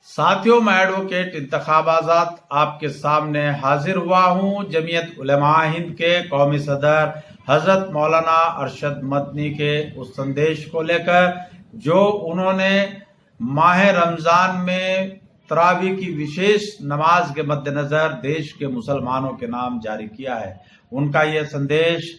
साथियों, मैं एडवोकेट इंतखाब आजाद आपके सामने हाजिर हुआ हूँ जमीयत उलमा हिंद के कौमी सदर हजरत मौलाना अरशद मदनी के उस संदेश को लेकर जो उन्होंने माह रमजान में तरावी की विशेष नमाज के मद्देनजर देश के मुसलमानों के नाम जारी किया है। उनका यह संदेश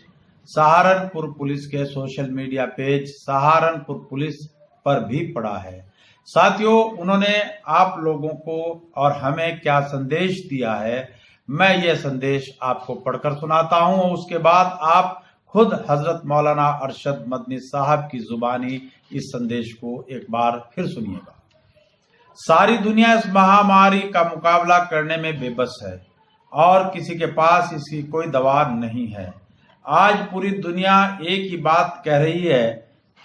सहारनपुर पुलिस के social media page Saharanpur police पर भी पड़ा है। साथियों, उन्होंने आप लोगों को और हमें क्या संदेश दिया है, मैं ये संदेश आपको पढ़कर सुनाता हूं। उसके बाद आप खुद हजरत मौलाना अरशद मदनी साहब की जुबानी इस संदेश को एक बार फिर सुनिएगा। सारी दुनिया इस महामारी का मुकाबला करने में बेबस है और किसी के पास इसकी कोई दवा नहीं है। आज पूरी दुनिया एक ही बात कह रही है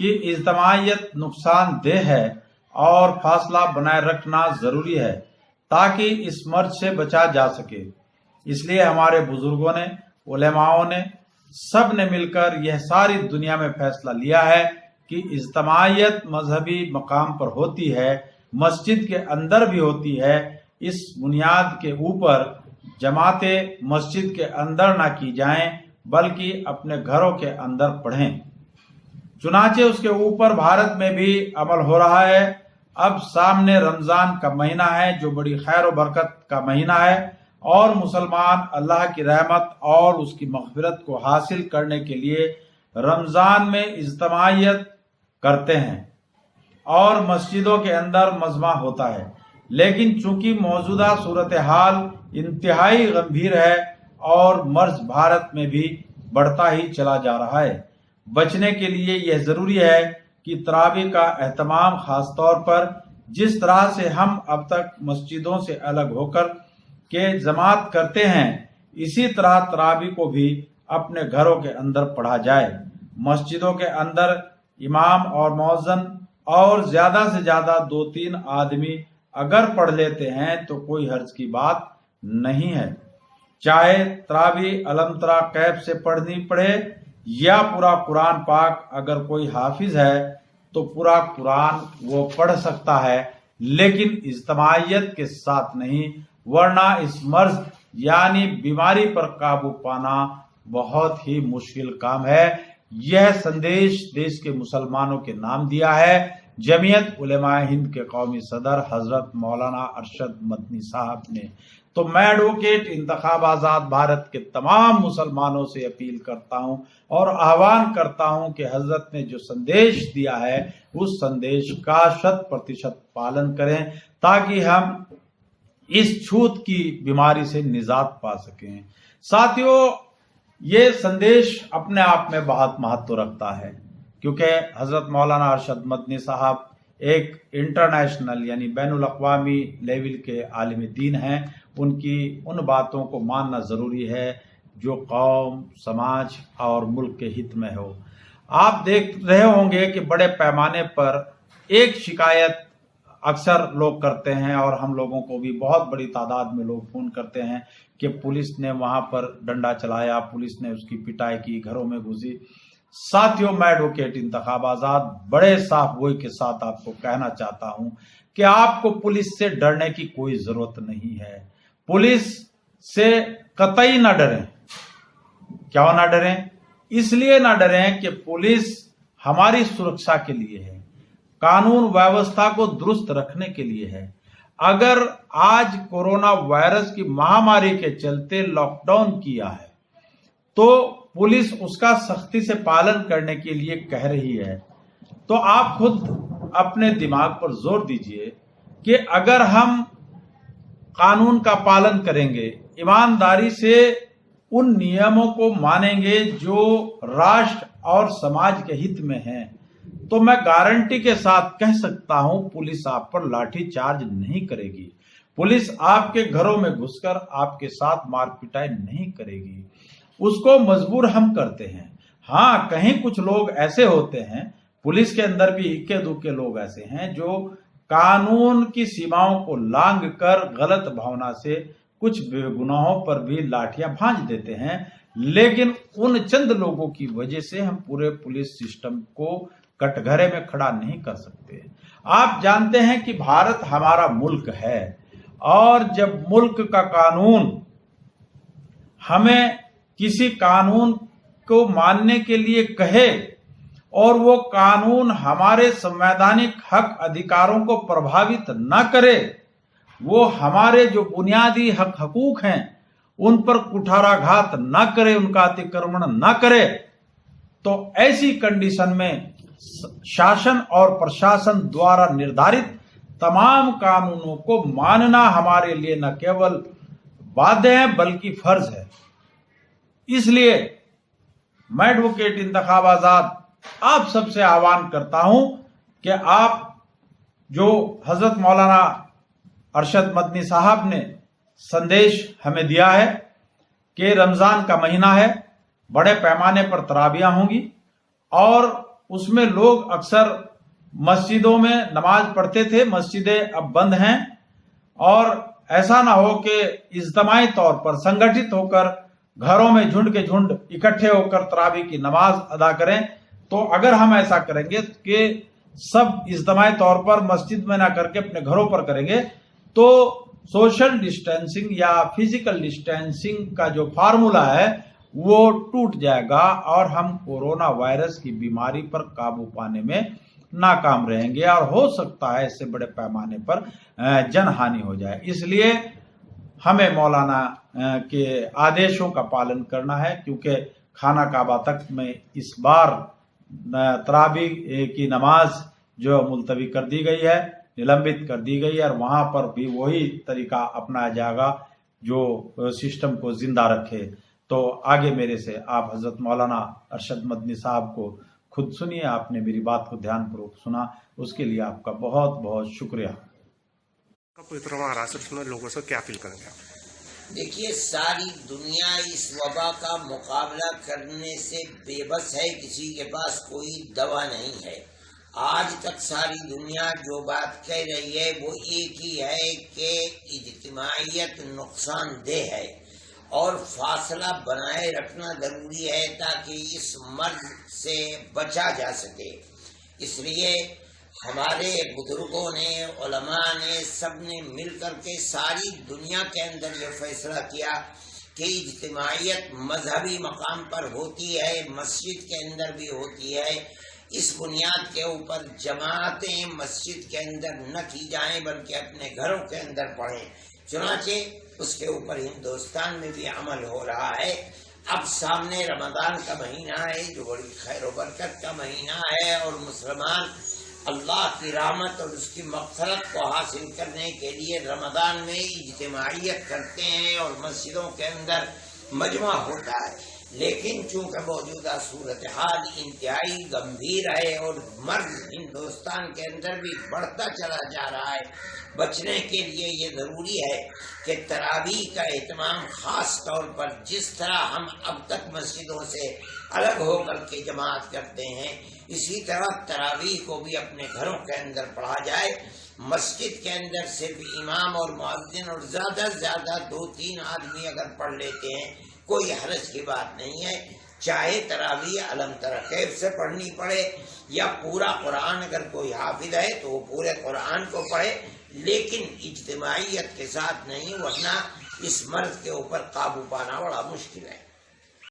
कि इज्तिमाइयत नुकसानदेह है और फासला बनाए रखना जरूरी है ताकि इस मर्ज से बचा जा सके। इसलिए हमारे बुजुर्गों ने, उलेमाओं ने, सब ने मिलकर यह सारी दुनिया में फैसला लिया है कि इज्तिमाइयत मजहबी मकाम पर होती है, मस्जिद के अंदर भी होती है। इस बुनियाद के ऊपर जमातें मस्जिद के अंदर ना की जाएं बल्कि अपने घरों के अंदर पढ़ें। चुनाचे उसके ऊपर भारत में भी अमल हो रहा है। अब सामने रमजान का महीना है जो बड़ी खैर और बरकत का महीना है और मुसलमान अल्लाह की रहमत और उसकी मग़फ़िरत को हासिल करने के लिए रमजान में इज्तिमाइयत करते हैं और मस्जिदों के अंदर मजमा होता है। लेकिन चूंकि मौजूदा सूरत हाल इंतहाई गंभीर है और मर्ज भारत में भी बढ़ता ही चला जा रहा है, बचने के लिए यह जरूरी है कि तरावी का एहतमाम खास तौर पर जिस तरह से हम अब तक मस्जिदों से अलग होकर के जमात करते हैं, इसी तरह तरावी को भी अपने घरों के अंदर पढ़ा जाए। मस्जिदों के अंदर इमाम और मौज़न और ज्यादा से ज्यादा 2-3 आदमी अगर पढ़ लेते हैं तो कोई हर्ज की बात नहीं है। चाहे तरावी अलम तरा कैफ से पढ़नी पड़े या पूरा कुरान पाक, अगर कोई हाफिज है तो पूरा कुरान वो पढ़ सकता है, लेकिन इज्तिमाइयत के साथ नहीं, वरना इस मर्ज यानी बीमारी पर काबू पाना बहुत ही मुश्किल काम है। यह संदेश देश के मुसलमानों के नाम दिया है जमीयत उलमा हिंद के कौमी सदर हजरत मौलाना अरशद मदनी साहब ने। तो मैं एडवोकेट इंतखाब आजाद भारत के तमाम मुसलमानों से अपील करता हूं और आह्वान करता हूं कि हजरत ने जो संदेश दिया है उस संदेश का 100% पालन करें ताकि हम इस छूत की बीमारी से निजात पा सकें। साथियों, ये संदेश अपने आप में बहुत महत्व रखता है क्योंकि हजरत मौलाना अरशद मदनी साहब एक इंटरनेशनल यानी बैनुल अक़वामी लेवल के आलिम दीन हैं। उनकी उन बातों को मानना जरूरी है जो कौम, समाज और मुल्क के हित में हो। आप देख रहे होंगे कि बड़े पैमाने पर एक शिकायत अक्सर लोग करते हैं और हम लोगों को भी बहुत बड़ी तादाद में लोग फोन करते हैं कि पुलिस ने वहां पर डंडा चलाया, पुलिस ने उसकी पिटाई की, घरों में घुसी। साथियों, मैं एडवोकेट इंतखाब आजाद बड़े साफ गोई के साथ आपको कहना चाहता हूं कि आपको पुलिस से डरने की कोई जरूरत नहीं है। पुलिस से कतई ना डरें। क्यों ना डरें? इसलिए ना डरें कि पुलिस हमारी सुरक्षा के लिए है, कानून व्यवस्था को दुरुस्त रखने के लिए है। अगर आज कोरोना वायरस की महामारी के चलते लॉकडाउन किया है तो पुलिस उसका सख्ती से पालन करने के लिए कह रही है, तो आप खुद अपने दिमाग पर जोर दीजिए कि अगर हम कानून का पालन करेंगे, ईमानदारी से उन नियमों को मानेंगे जो राष्ट्र और समाज के हित में हैं, तो मैं गारंटी के साथ कह सकता हूं पुलिस आप पर लाठी चार्ज नहीं करेगी। पुलिस आपके घरों में घुसकर आपके साथ मार पिटाई नहीं करेगी। उसको मजबूर हम करते हैं। हाँ, कहीं कुछ लोग ऐसे होते हैं, पुलिस के अंदर भी इक्के दुक्के लोग ऐसे हैं जो कानून की सीमाओं को लांघ कर गलत भावना से कुछ बेगुनाहों पर भी लाठियां भांज देते हैं। लेकिन उन चंद लोगों की वजह से हम पूरे पुलिस सिस्टम को कटघरे में खड़ा नहीं कर सकते। آپ جانتے ہیں کہ بھارت ہمارا ملک ہے، اور جب ملک کا قانون ہمیں کسی قانون کو ماننے کے لیے کہے اور وہ قانون ہمارے سنویدھانک حق ادھیکاروں کو پربھاوت نہ کرے، وہ ہمارے جو بنیادی حق حقوق ہیں ان پر کٹھاراگھات نہ کرے، ان کا اتکرمن نہ کرے، تو ایسی کنڈیشن میں شاسن اور پرشاسن دوارا نردھارت تمام قانونوں کو ماننا ہمارے لیے نہ کیول بادھیہ ہے بلکہ فرض ہے۔ اس لیے میں ایڈوکیٹ انتخاب آزاد آپ سب سے آہوان کرتا ہوں کہ آپ جو حضرت مولانا ارشد مدنی صاحب نے سندیش ہمیں دیا ہے کہ رمضان کا مہینہ ہے، بڑے پیمانے پر تراویحیں ہوں گی، اور اس میں لوگ اکثر مسجدوں میں نماز پڑھتے تھے، مسجدیں اب بند ہیں، اور ایسا نہ ہو کہ اجتماعی طور پر سنگٹھت ہو کر گھروں میں جھنڈ کے جھنڈ اکٹھے ہو کر تراویح کی نماز ادا کریں۔ تو اگر ہم ایسا کریں گے کہ سب اجتماعی طور پر مسجد میں نہ کر کے اپنے گھروں پر کریں گے تو سوشل ڈسٹینسنگ یا فزیکل ڈسٹینسنگ کا جو فارمولا ہے وہ ٹوٹ جائے گا، اور ہم کورونا وائرس کی بیماری پر قابو پانے میں ناکام رہیں گے، اور ہو سکتا ہے اس سے بڑے پیمانے پر جن ہانی ہو جائے۔ اس لیے ہمیں مولانا کے آدیشوں کا پالن کرنا ہے، کیونکہ خانہ کعبہ تک میں اس بار تراویح کی نماز جو ملتوی کر دی گئی ہے، نلمبت کر دی گئی ہے، اور وہاں پر بھی وہی طریقہ اپنایا جائے گا جو سسٹم کو زندہ رکھے۔ تو آگے میرے سے آپ حضرت مولانا ارشد مدنی صاحب کو خود سنیے، آپ نے میری بات کو دھیان پوروک سنا، اس کے لیے آپ کا بہت بہت شکریہ۔ لوگوں سے کیا فیل کریں گے آپ؟ دیکھیے، ساری دنیا اس وبا کا مقابلہ کرنے سے بے بس ہے، کسی کے پاس کوئی دوا نہیں ہے۔ آج تک ساری دنیا جو بات کہہ رہی ہے وہ ایک ہی ہے کہ اجتماعیت نقصان دہ ہے اور فاصلہ بنائے رکھنا ضروری ہے تاکہ اس مرض سے بچا جا سکے۔ اس لیے ہمارے بزرگوں نے، علماء نے، سب نے مل کر کے ساری دنیا کے اندر یہ فیصلہ کیا کہ اجتماعیت مذہبی مقام پر ہوتی ہے، مسجد کے اندر بھی ہوتی ہے۔ اس بنیاد کے اوپر جماعتیں مسجد کے اندر نہ کی جائیں بلکہ اپنے گھروں کے اندر پڑھیں۔ چنانچہ اس کے اوپر ہندوستان میں بھی عمل ہو رہا ہے۔ اب سامنے رمضان کا مہینہ ہے جو بڑی خیر و برکت کا مہینہ ہے، اور مسلمان اللہ کی رحمت اور اس کی مغفرت کو حاصل کرنے کے لیے رمضان میں اجتماعیت کرتے ہیں اور مسجدوں کے اندر مجمع ہوتا ہے۔ لیکن چونکہ موجودہ صورتحال انتہائی گمبھیر ہے اور مرض ہندوستان کے اندر بھی بڑھتا چلا جا رہا ہے، بچنے کے لیے یہ ضروری ہے کہ تراویح کا اہتمام خاص طور پر جس طرح ہم اب تک مسجدوں سے الگ ہو کر کے جماعت کرتے ہیں، اسی طرح تراویح کو بھی اپنے گھروں کے اندر پڑھا جائے۔ مسجد کے اندر صرف امام اور مؤذن اور زیادہ سے زیادہ 2-3 آدمی اگر پڑھ لیتے ہیں کوئی حرج کی بات نہیں ہے، چاہے تراویح علم تر کیف سے پڑھنی پڑے یا پورا قرآن اگر کوئی حافظ ہے تو وہ پورے قرآن کو پڑھے، لیکن اجتماعیت کے ساتھ نہیں، ورنہ اس مرض کے اوپر قابو پانا بڑا مشکل ہے۔